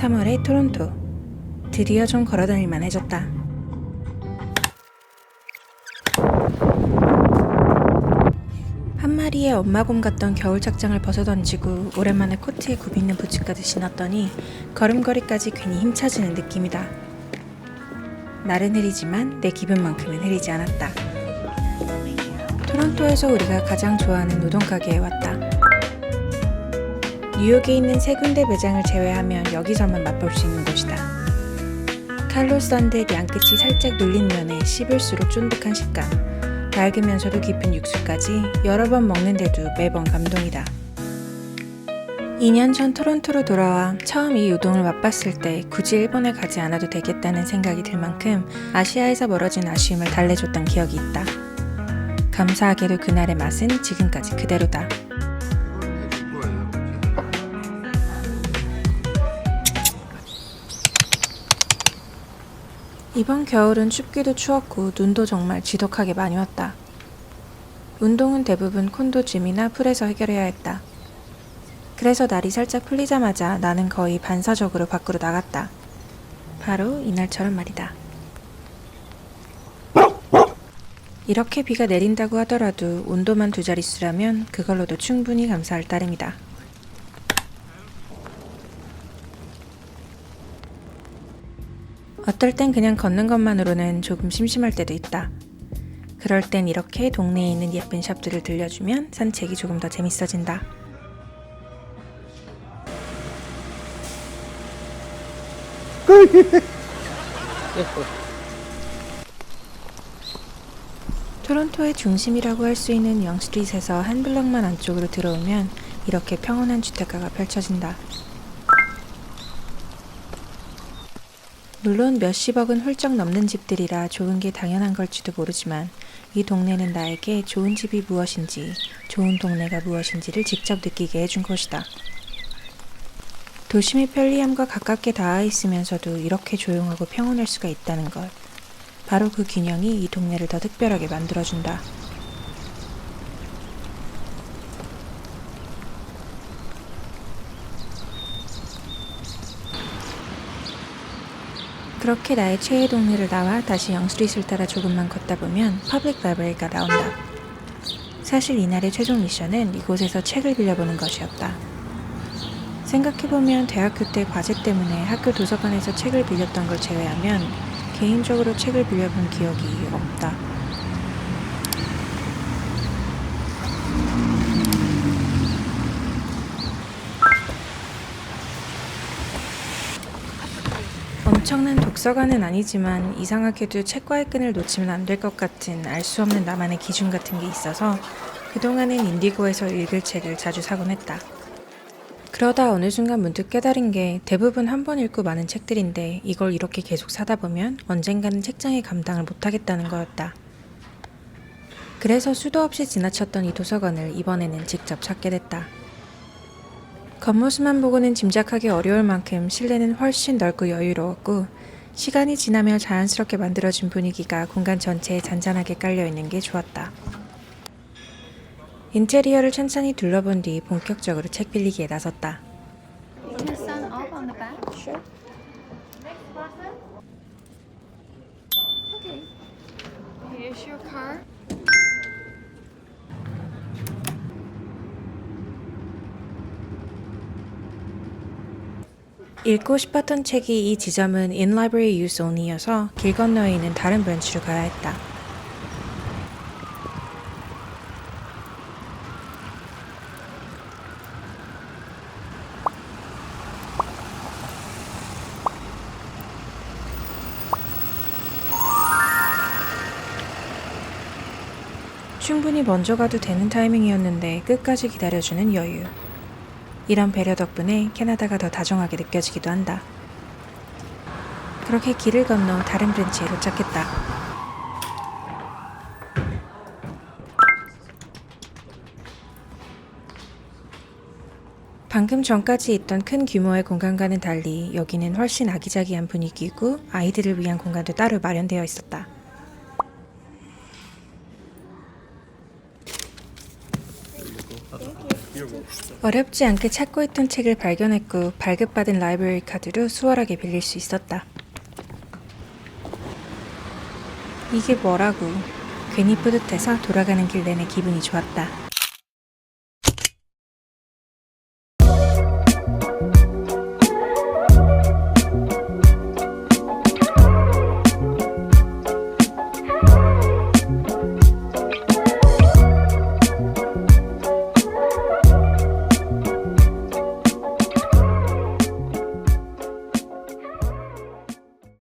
3월의 토론토. 드디어 좀 걸어다닐만 해졌다. 한 마리의 엄마곰 같던 겨울 착장을 벗어던지고 오랜만에 코트에 굽있는 부츠까지 신었더니 걸음걸이까지 괜히 힘차지는 느낌이다. 날은 흐리지만 내 기분만큼은 흐리지 않았다. 토론토에서 우리가 가장 좋아하는 우동 가게에 왔다. 뉴욕에 있는 세 군데 매장을 제외하면 여기서만 맛볼 수 있는 곳이다. 칼로 썬 듯 양끝이 살짝 눌린 면에 씹을수록 쫀득한 식감, 맑으면서도 깊은 육수까지 여러 번 먹는데도 매번 감동이다. 2년 전 토론토로 돌아와 처음 이 우동을 맛봤을 때 굳이 일본에 가지 않아도 되겠다는 생각이 들 만큼 아시아에서 멀어진 아쉬움을 달래줬던 기억이 있다. 감사하게도 그날의 맛은 지금까지 그대로다. 이번 겨울은 춥기도 추웠고 눈도 정말 지독하게 많이 왔다. 운동은 대부분 콘도 짐이나 풀에서 해결해야 했다. 그래서 날이 살짝 풀리자마자 나는 거의 반사적으로 밖으로 나갔다. 바로 이날처럼 말이다. 이렇게 비가 내린다고 하더라도 온도만 두 자릿수라면 그걸로도 충분히 감사할 따름이다. 어떨 땐 그냥 걷는 것만으로는 조금 심심할 때도 있다. 그럴 땐 이렇게 동네에 있는 예쁜 샵들을 들려주면 산책이 조금 더 재밌어진다. 토론토의 중심이라고 할 수 있는 영스트리트에서 한 블럭만 안쪽으로 들어오면 이렇게 평온한 주택가가 펼쳐진다. 물론 몇십억은 훌쩍 넘는 집들이라 좋은 게 당연한 걸지도 모르지만 이 동네는 나에게 좋은 집이 무엇인지, 좋은 동네가 무엇인지를 직접 느끼게 해준 곳이다. 도심의 편리함과 가깝게 닿아 있으면서도 이렇게 조용하고 평온할 수가 있다는 것. 바로 그 균형이 이 동네를 더 특별하게 만들어준다. 그렇게 나의 최애 동네를 나와 다시 영스트리트를 따라 조금만 걷다 보면 퍼블릭 라이브러리가 나온다. 사실 이날의 최종 미션은 이곳에서 책을 빌려보는 것이었다. 생각해보면 대학교 때 과제 때문에 학교 도서관에서 책을 빌렸던 걸 제외하면 개인적으로 책을 빌려본 기억이 없다. 엄청난 독서관은 아니지만 이상하게도 책과의 끈을 놓치면 안 될 것 같은 알 수 없는 나만의 기준 같은 게 있어서 그동안은 인디고에서 읽을 책을 자주 사곤 했다. 그러다 어느 순간 문득 깨달은 게 대부분 한 번 읽고 마는 책들인데 이걸 이렇게 계속 사다 보면 언젠가는 책장의 감당을 못하겠다는 거였다. 그래서 수도 없이 지나쳤던 이 도서관을 이번에는 직접 찾게 됐다. 겉모습만 보고는 짐작하기 어려울 만큼 실내는 훨씬 넓고 여유로웠고 시간이 지나며 자연스럽게 만들어진 분위기가 공간 전체에 잔잔하게 깔려있는 게 좋았다. 인테리어를 천천히 둘러본 뒤 본격적으로 책 빌리기에 나섰다. 읽고 싶었던 책이 이 지점은 In Library Use Only여서 길 건너에 있는 다른 브런치로 가야 했다. 충분히 먼저 가도 되는 타이밍이었는데 끝까지 기다려주는 여유. 이런 배려 덕분에 캐나다가 더 다정하게 느껴지기도 한다. 그렇게 길을 건너 다른 브랜치에 도착했다. 방금 전까지 있던 큰 규모의 공간과는 달리 여기는 훨씬 아기자기한 분위기이고 아이들을 위한 공간도 따로 마련되어 있었다. You're welcome. 어렵지 않게 찾고 있던 책을 발견했고 발급받은 라이브러리 카드로 수월하게 빌릴 수 있었다. 이게 뭐라고. 괜히 뿌듯해서 돌아가는 길 내내 기분이 좋았다.